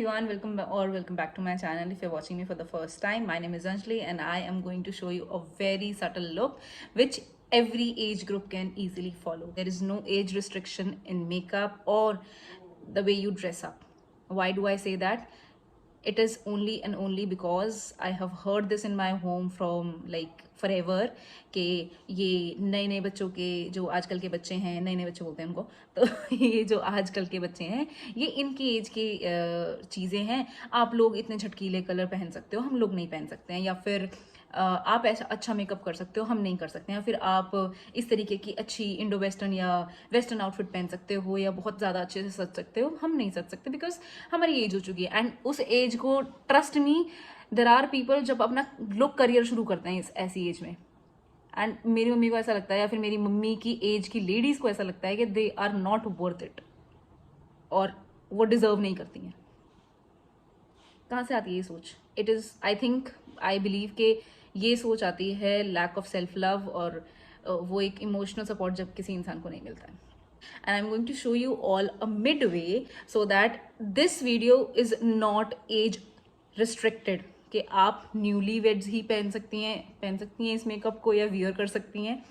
everyone, welcome back to my channel. If you're watching me for the first time, my name is Anjali and I am going to show you a very subtle look which every age group can easily follow. There is no age restriction in makeup or the way you dress up. Why do I say that? It is only and only because I have heard this in my home from like forever कि ये नए नए बच्चों के जो आजकल के बच्चे हैं, नए नए बच्चे बोलते हैं उनको, तो ये जो आजकल के बच्चे हैं ये इनकी एज की चीज़ें हैं. आप लोग इतने झटकीले कलर पहन सकते हो, हम लोग नहीं पहन सकते हैं. या फिर आप ऐसा अच्छा मेकअप कर सकते हो, हम नहीं कर सकते हैं. या फिर आप इस तरीके की अच्छी इंडो वेस्टर्न या वेस्टर्न आउटफिट पहन सकते हो या बहुत ज़्यादा अच्छे से सज सकते हो, हम नहीं सज सकते बिकॉज हमारी एज हो चुकी है. एंड उस एज को trust me, there are people जब अपना लुक करियर शुरू करते हैं इस ऐसी एज में, एंड मेरी मम्मी को ऐसा लगता है या फिर मेरी मम्मी की एज की लेडीज को ऐसा लगता है कि they are not worth it और वो डिजर्व नहीं करती हैं. कहाँ से आती है ये सोच? It is I think I believe के ये सोच आती है लैक ऑफ सेल्फ लव और वो एक इमोशनल सपोर्ट जब किसी इंसान को नहीं मिलता है. And I'm going to show you all a midway so that this video is not age restricted कि आप न्यूली वेड्स ही पहन सकती हैं इस मेकअप को या वियर कर सकती हैं,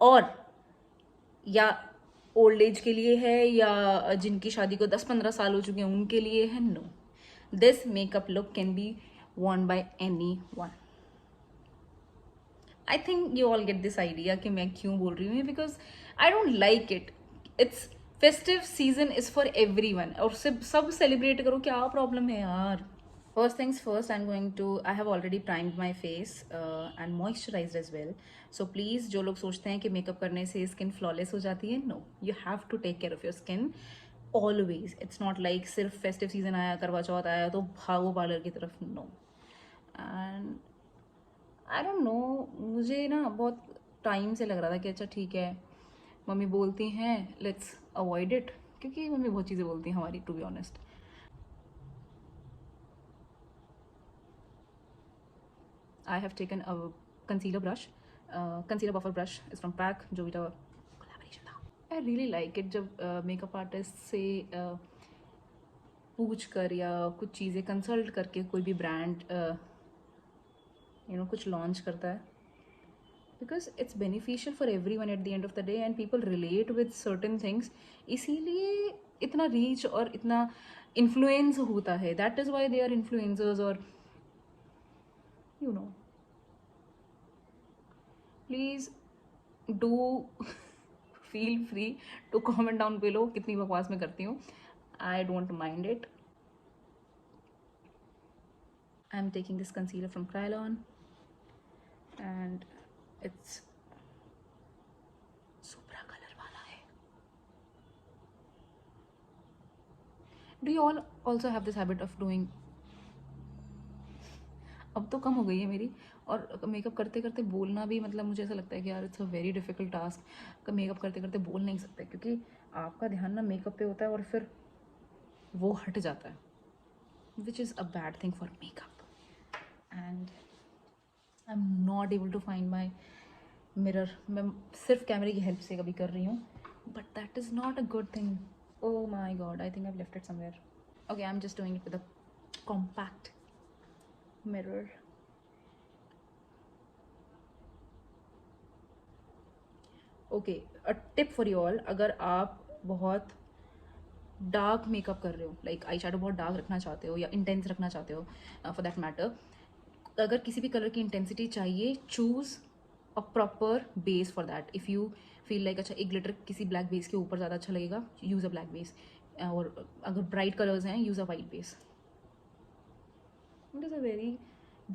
और या ओल्ड एज के लिए है या जिनकी शादी को 10-15 साल हो चुके हैं उनके लिए है. No, this makeup look can be worn by anyone. I think you all get this idea कि मैं क्यों बोल रही हूँ, because I don't like it. It's festive season is for everyone और सब सेलिब्रेट करो, क्या प्रॉब्लम है यार. First things first, I have already primed my face and moisturized as well. So please, जो लोग सोचते हैं कि मेकअप करने से स्किन फ्लॉलेस हो जाती है, no, you have to take care of your skin always. It's not like सिर्फ फेस्टिव सीजन आया, करवा चौथ आया तो भागो पार्लर की तरफ, no. And I don't no, मुझे ना बहुत टाइम से लग रहा था कि अच्छा ठीक है, मम्मी बोलती हैं लेट्स अवॉइड इट, क्योंकि मम्मी बहुत चीज़ें बोलती हैं हमारी, to be honest. I have taken a concealer brush, concealer buffer brush is from PAC, जो भी collaboration था. I really like it जब मेकअप आर्टिस्ट से पूछ कर या कुछ चीज़ें कंसल्ट करके कोई भी ब्रांड कुछ लॉन्च करता है, because it's beneficial for everyone at the end of the day and people relate with certain things. इसीलिए इतना रीच और इतना इन्फ्लुएंस होता है. That is why they are influencers. और please do feel free to comment down below कितनी बकवास मैं करती हूँ. I don't mind it. I am taking this concealer from Kryolan and it's supra colour वाला है. Do you all also have this habit of doing? अब तो कम हो गई है मेरी, और मेकअप करते करते बोलना भी, मतलब मुझे ऐसा लगता है कि यार it's a very difficult task. Makeup करते करते बोल नहीं सकते क्योंकि आपका ध्यान ना मेकअप पे होता है और फिर वो हट जाता है, which is a bad thing for makeup. And I am not able to find my mirror. मैं सिर्फ कैमरे की हेल्प से कभी कर रही हूँ, but that is not a good thing. Oh my God, I think I left it somewhere. Okay, I am just doing it with a compact mirror. Okay, a tip for you all, अगर आप बहुत dark makeup कर रहे हो, like eye shadow बहुत dark रखना चाहते हो या इंटेंस रखना चाहते हो, फॉर दैट मैटर, अगर किसी भी कलर की इंटेंसिटी चाहिए, choose a proper base for that. If you feel like अच्छा एक ग्लिटर किसी ब्लैक बेस के ऊपर ज़्यादा अच्छा लगेगा, यूज़ अ ब्लैक बेस. और अगर ब्राइट कलर्स हैं, use a white base. It is a very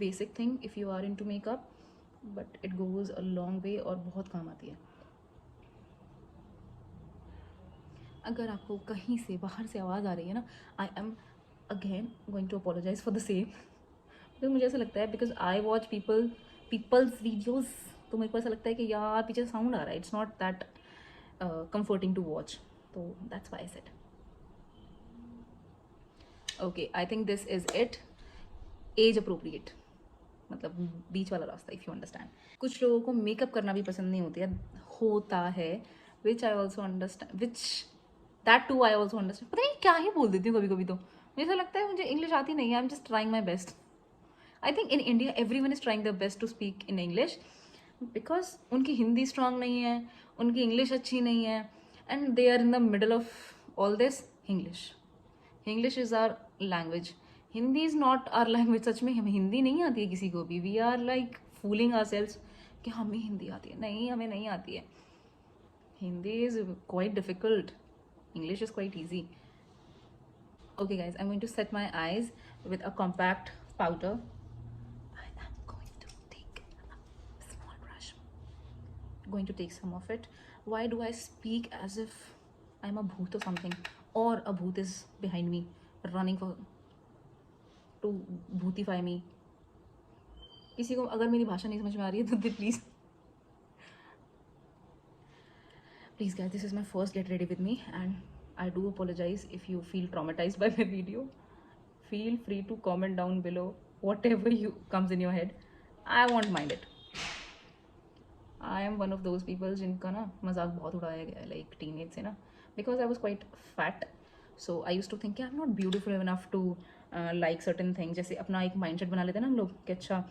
basic thing if you are into makeup, but it goes a long way और बहुत काम आती है. अगर आपको कहीं से बाहर से आवाज़ आ रही है ना, I am again going to apologise for the same. तो मुझे ऐसा लगता है because I watch people's videos, तो मेरे को ऐसा लगता है कि यार पीछे साउंड आ रहा है. It's not that comforting to watch, तो that's why I said. Okay, I think this is it. As appropriate, मतलब बीच वाला रास्ता, इफ़ यू अंडरस्टैंड. कुछ लोगों को मेकअप करना भी पसंद नहीं होता है which I also understand, which that too I also understand. पता नहीं क्या ही बोल देती हूँ कभी कभी तो. मुझे ऐसा लगता है मुझे इंग्लिश आती नहीं है, I am just trying my best. I think in India everyone is trying the best to speak in English, because उनकी हिंदी स्ट्रांग नहीं है, उनकी इंग्लिश अच्छी नहीं है, and they are in the middle of all this. English, English is our language, Hindi is not our language. सच में हमें हिंदी नहीं आती है किसी को भी. We are like fooling our selves कि हमें हिंदी आती है. नहीं, हमें नहीं आती है. Hindi is quite difficult, English is quite easy. Okay guys, I'm going to set my eyes with a compact powder. I am going to take a small brush. Going to take some of it. Why do I speak as if I'm a bhoot or something, or a bhoot is behind me running for to bhootify me? किसी को अगर मेरी भाषा नहीं समझ में आ रही है तो please guys, this is my first get ready with me, and I do apologize if you feel traumatized by my video. Feel free to comment down below whatever you comes in your head. I won't mind it. I am one of those people जिनका ना मजाक बहुत उड़ाया गया है like teenage से ना, because I was quite fat. So I used to think कि I'm not beautiful enough to like certain things. जैसे अपना एक mindset बना लेते हैं ना हम लोग कि अच्छा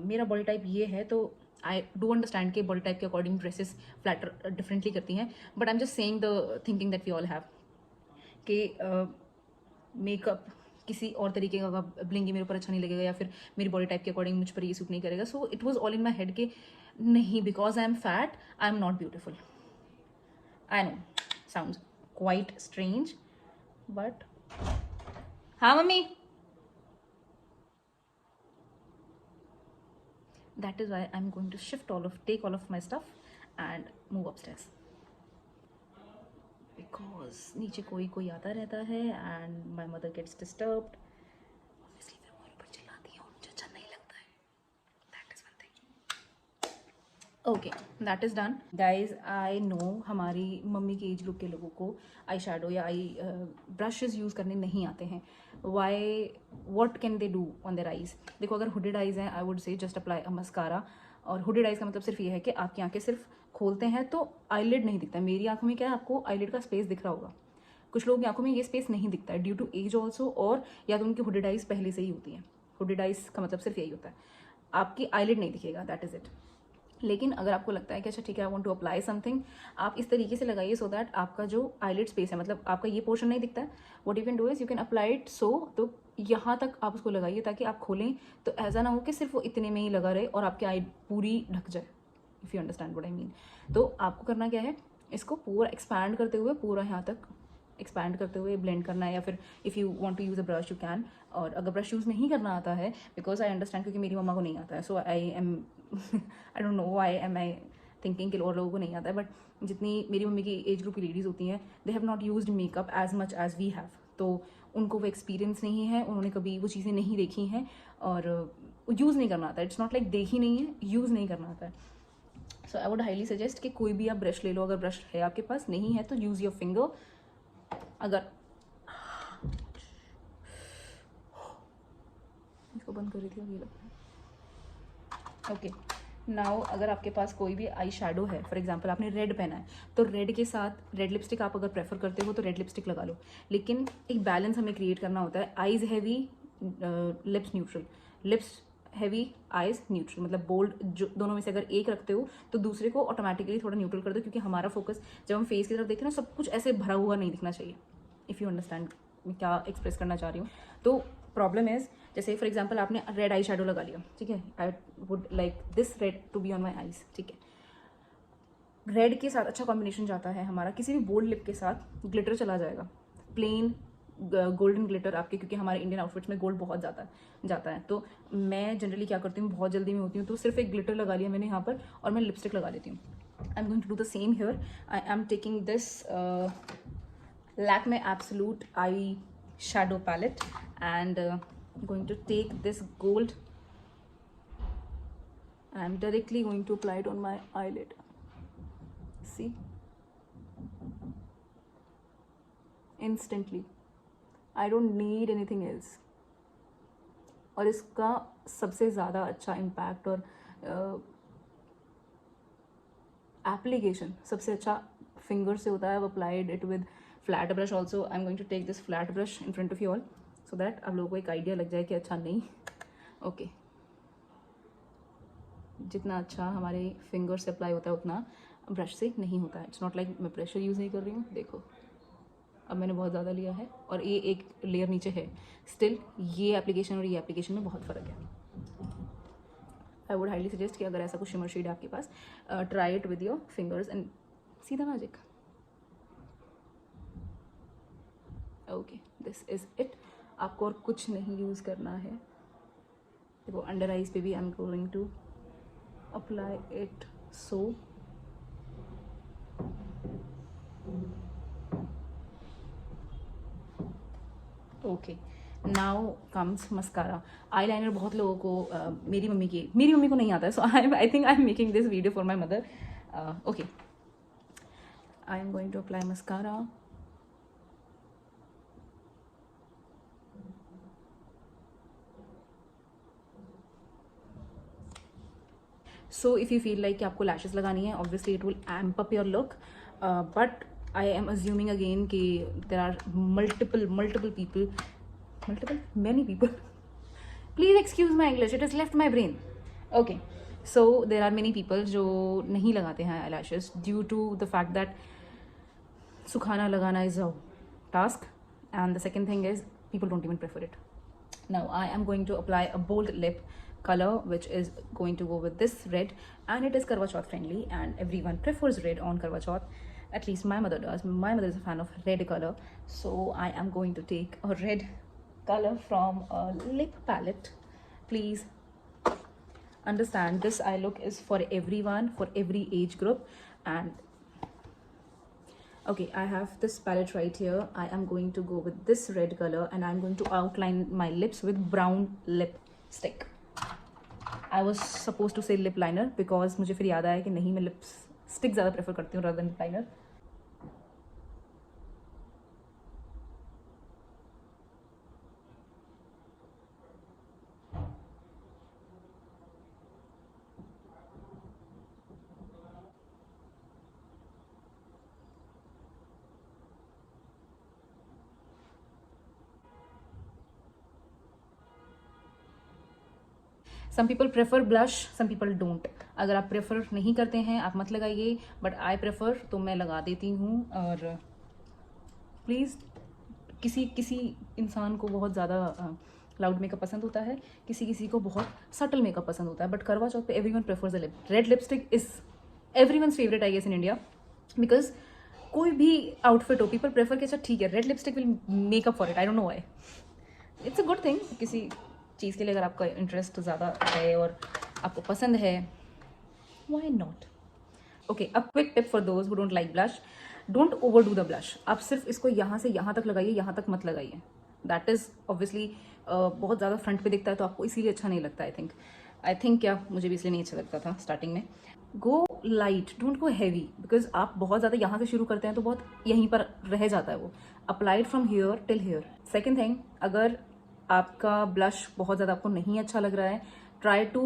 मेरा body type ये है, तो आई डू अंडरस्टैंड कि बॉडी टाइप के अकॉर्डिंग ड्रेसेस फ्लैटर डिफरेंटली करती हैं, but I am just saying the thinking that we all have कि मेकअप किसी और तरीके का ब्लिंगी मेरे ऊपर अच्छा नहीं लगेगा, या फिर मेरी बॉडी टाइप के अकॉर्डिंग मुझ पर ये सूट नहीं करेगा. So it was all in my head कि नहीं, because I am fat I am not beautiful. I know sounds quite strange, but हाँ mummy, that is why I'm going to take all of my stuff and move upstairs, because नीचे कोई आता रहता है and my mother gets disturbed. Obviously फिर वो ऊपर चिल्लाती है और मुझे अच्छा नहीं लगता है. That is one thing. Okay, that is done. Guys, I know हमारी मम्मी के एज ग्रुप के लोगों को आई शेडो या आई ब्रशेज यूज़ करने नहीं आते हैं. what can they do on their eyes? देखो, अगर हुडेड आइज हैं, I would say just apply a mascara. और हुडेड आइज का मतलब सिर्फ ये है कि आपकी आंखें सिर्फ खोलते हैं तो आईलिड नहीं दिखता है. मेरी आंखों में क्या है, आपको आईलिड का स्पेस दिख रहा होगा. कुछ लोगों की आंखों में ये स्पेस नहीं दिखता है ड्यू टू एज ऑल्सो, और या तो उनकी हुडेड आइज पहले से ही होती हैं. हुडेड आइज का मतलब सिर्फ यही होता है, आपकी आईलिड नहीं दिखेगा, दैट इज इट. लेकिन अगर आपको लगता है कि अच्छा ठीक है, I want to apply something, आप इस तरीके से लगाइए सो दैट आपका जो आईलिड स्पेस है, मतलब आपका ये पोर्शन नहीं दिखता है. What you can do is you can apply it सो, तो यहाँ तक आप उसको लगाइए ताकि आप खोलें तो ऐसा ना हो कि सिर्फ वो इतने में ही लगा रहे और आपकी आई पूरी ढक जाए. If you understand what I mean. तो आपको करना क्या है, इसको पूरा एक्सपैंड करते हुए, पूरा यहाँ तक एक्सपैंड करते हुए ब्लेंड करना है. या फिर if you want to use a brush you can. और अगर ब्रश यूज़ नहीं करना आता है, बिकॉज आई अंडरस्टैंड, क्योंकि मेरी मम्मा को नहीं आता है, so I am I don't know why am I thinking कि और लोगों को नहीं आता है. बट जितनी मेरी मम्मी की एज ग्रुप की लेडीज़ होती हैं, they have not used makeup as much as we have. तो उनको वो एक्सपीरियंस नहीं है, उन्होंने कभी वो चीज़ें नहीं देखी हैं और यूज़ नहीं करना आता है. इट्स नॉट लाइक देखी नहीं है, यूज़ नहीं करना आता है. So I would highly suggest कि कोई भी आप ब्रश ले लो. अगर ब्रश है आपके पास, नहीं है तो यूज़ योर फिंगर. अगर इसको बंद कर रही थी, ये लगता है. ओके, नाउ अगर आपके पास कोई भी आई शेडो है, फॉर एग्जाम्पल आपने रेड पहना है, तो रेड के साथ रेड लिपस्टिक आप अगर प्रेफर करते हो तो रेड लिपस्टिक लगा लो. लेकिन एक बैलेंस हमें क्रिएट करना होता है. Eyes heavy, lips neutral. Lips heavy, eyes neutral, मतलब बोल्ड. जो दोनों में से अगर एक रखते हो तो दूसरे को ऑटोमेटिकली थोड़ा न्यूट्रल कर दो, क्योंकि हमारा फोकस जब हम फेस की तरफ देखते हैं ना, सब कुछ ऐसे भरा हुआ नहीं दिखना चाहिए. इफ़ यू अंडरस्टैंड मैं क्या एक्सप्रेस करना चाह रही हूँ. तो प्रॉब्लम इज, जैसे फॉर एग्जाम्पल आपने रेड आई शेडो लगा लिया, ठीक है, I would like this red to be on my eyes, ठीक है. रेड के साथ अच्छा कॉम्बिनेशन जाता है हमारा, किसी भी बोल्ड लिप के साथ ग्लिटर चला जाएगा. प्लेन गोल्डन ग्लिटर आपके, क्योंकि हमारे इंडियन आउटफिट्स में गोल्ड बहुत जाता है. तो मैं जनरली क्या करती हूँ, बहुत जल्दी में होती हूँ, तो सिर्फ एक ग्लिटर लगा लिया मैंने यहाँ पर और मैं लिपस्टिक लगा लेती हूँ. I am going to do the same here. I am taking this Lakme Absolute Eye Shadow Palette and going to take this gold. I am directly going to apply it on my eyelid. See? Instantly. I don't need anything else. और इसका सबसे ज़्यादा अच्छा impact और application सबसे अच्छा finger से होता है. I've applied it with flat brush also I am going to take this flat brush in front of you all so that आप लोगों को एक आइडिया लग जाए कि अच्छा नहीं ओके जितना अच्छा हमारे फिंगर से अप्लाई होता है उतना ब्रश से नहीं होता है. इट्स नॉट लाइक मैं प्रेशर यूज़ नहीं कर रही हूँ. देखो अब मैंने बहुत ज़्यादा लिया है और ये एक लेयर नीचे है. स्टिल ये एप्लीकेशन और ये एप्लीकेशन में बहुत फ़र्क है. आई वुड हाईली सजेस्ट कि अगर ऐसा कुछ शिमर शेड आपके पास, try it with your fingers and see the magic. Okay this is it. आपको और कुछ नहीं यूज़ करना है. देखो अंडर आइज पे भी I am going to apply it so. Okay now comes mascara. Eye liner बहुत लोगों को मेरी मम्मी को नहीं आता है. So I think I am making this video for my mother. Okay I am going to apply mascara. So if you feel like कि आपको लैशेस लगानी है, obviously it will amp up your look. But I am assuming again कि there are multiple people, many people. Please excuse my English, it has left my brain. Okay, so there are many people जो नहीं लगाते हैं eyelashes due to the fact that सुखाना लगाना is a task, and the second thing is people don't even prefer it. Now I am going to apply a bold lip color which is going to go with this red, and it is Karwa Chauth friendly and everyone prefers red on Karwa Chauth. At least my mother does. My mother is a fan of red color, so I am going to take a red color from a lip palette. Please understand this eye look is for everyone, for every age group. And okay, I have this palette right here. I am going to go with this red color and I'm going to outline my lips with brown lipstick. I was supposed to say lip liner because मुझे फिर याद आया कि नहीं, मैं lipstick ज़्यादा prefer करती हूँ rather than lip liner. Some people prefer blush, some people don't. अगर आप प्रेफर नहीं करते हैं आप मत लगाइए, बट आई प्रेफर तो मैं लगा देती हूँ. और प्लीज़ किसी इंसान को बहुत ज़्यादा लाउड मेकअप पसंद होता है, किसी को बहुत सटल मेकअप पसंद होता है. बट करवा चौथ पे everyone prefers the lip. Red lipstick is everyone's favourite I guess in India, because कोई भी आउटफिट हो पीपल प्रेफर कि अच्छा ठीक है red lipstick will makeup for it. I don't know why. It's a good thing. किसी चीज़ के लिए अगर आपका इंटरेस्ट ज़्यादा है और आपको पसंद है, why not. Okay, a quick tip for those who don't like blush, don't over do the blush. आप सिर्फ इसको यहाँ से यहाँ तक लगाइए, यहाँ तक मत लगाइए. दैट इज़ ऑब्वियसली बहुत ज़्यादा फ्रंट पे दिखता है तो आपको इसीलिए अच्छा नहीं लगता. आई थिंक क्या मुझे भी इसलिए नहीं अच्छा लगता था स्टार्टिंग में. Go light, don't go heavy, because आप बहुत ज़्यादा यहाँ से शुरू करते हैं तो बहुत यहीं पर रह जाता है वो. Applied from here till here. Second thing, अगर आपका ब्लश बहुत ज़्यादा आपको नहीं अच्छा लग रहा है, try to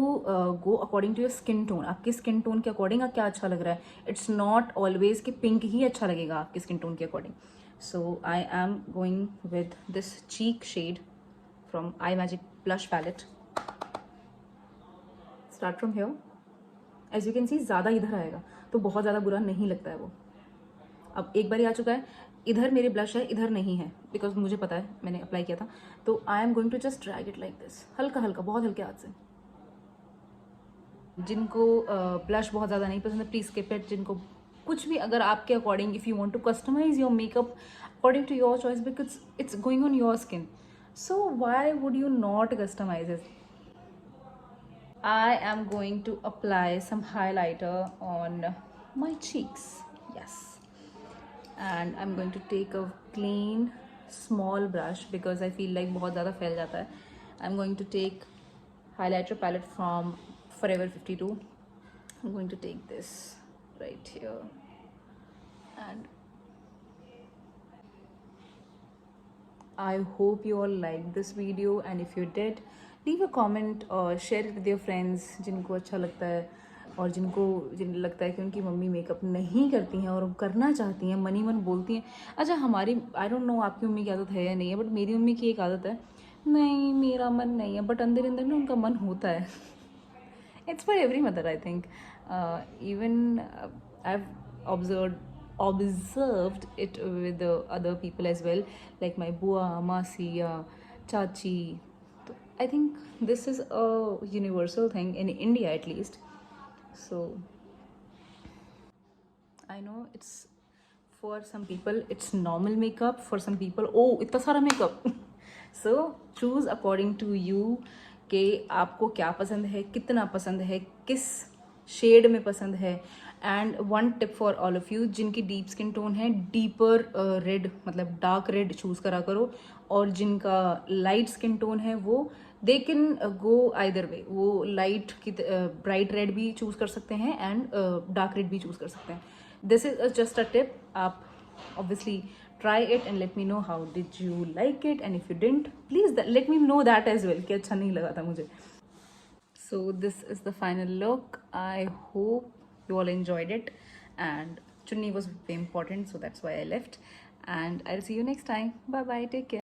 go according to your skin tone. आपके स्किन टोन के अकॉर्डिंग आप क्या अच्छा लग रहा है. इट्स नॉट ऑलवेज कि पिंक ही अच्छा लगेगा आपके स्किन टोन के according. So I am going with this cheek shade from I magic blush palette. Start from here. As you can see ज़्यादा इधर आएगा तो बहुत ज़्यादा बुरा नहीं लगता है वो. अब एक बार ही आ चुका है, इधर मेरे ब्लश है, इधर नहीं है, बिकॉज मुझे पता है मैंने अप्लाई किया था. तो I am going to just drag it like this, हल्का हल्का, बहुत हल्के हाथ से. जिनको ब्लश बहुत ज़्यादा नहीं पसंद है प्लीज़ स्किप इट. जिनको कुछ भी, अगर आपके according, if you want to customise your makeup according to your choice, because it's going on your skin, so why would you not customise it. I am going to apply some highlighter on my cheeks. Yes. And I'm going to take a clean small brush because I feel like बहुत ज़्यादा फैल जाता है. I'm going to take highlighter palette from Forever 52. I'm going to take this right here. And I hope you all liked this video, and if you did, leave a comment or share it with your friends जिनको अच्छा लगता है. और जिन लगता है कि उनकी mummy makeup नहीं करती हैं और करना चाहती हैं, मन ही मन बोलती हैं। अच्छा, हमारी आई डोंट नो आपकी मम्मी की आदत है या नहीं है, बट मेरी मम्मी की एक आदत है, नहीं मेरा मन नहीं है, बट अंदर अंदर ना उनका मन होता है। It's for every mother, I think. Even I've observed it with the other people as well, like my bua, masi, chachi. So I think this is a universal thing in India at least. So I know it's for some people it's normal makeup, for some people oh इतना सारा makeup. So choose according to you कि आपको क्या पसंद है, कितना पसंद है, किस शेड में पसंद है. And one tip for all of you जिनकी डीप स्किन टोन है, डीपर रेड मतलब डार्क रेड चूज करा करो, और जिनका लाइट स्किन टोन है वो they can go either way, वो लाइट की ब्राइट रेड भी चूज कर सकते हैं एंड डार्क रेड भी चूज कर सकते हैं. This is just a tip. आप obviously try it and let me know how did you like it, and if you didn't, please let me know that as well कि अच्छा नहीं लगा था मुझे. So this is the final look. I hope you all enjoyed it, and chunni was very important, so that's why I left, and I'll see you next time. Bye bye, take care.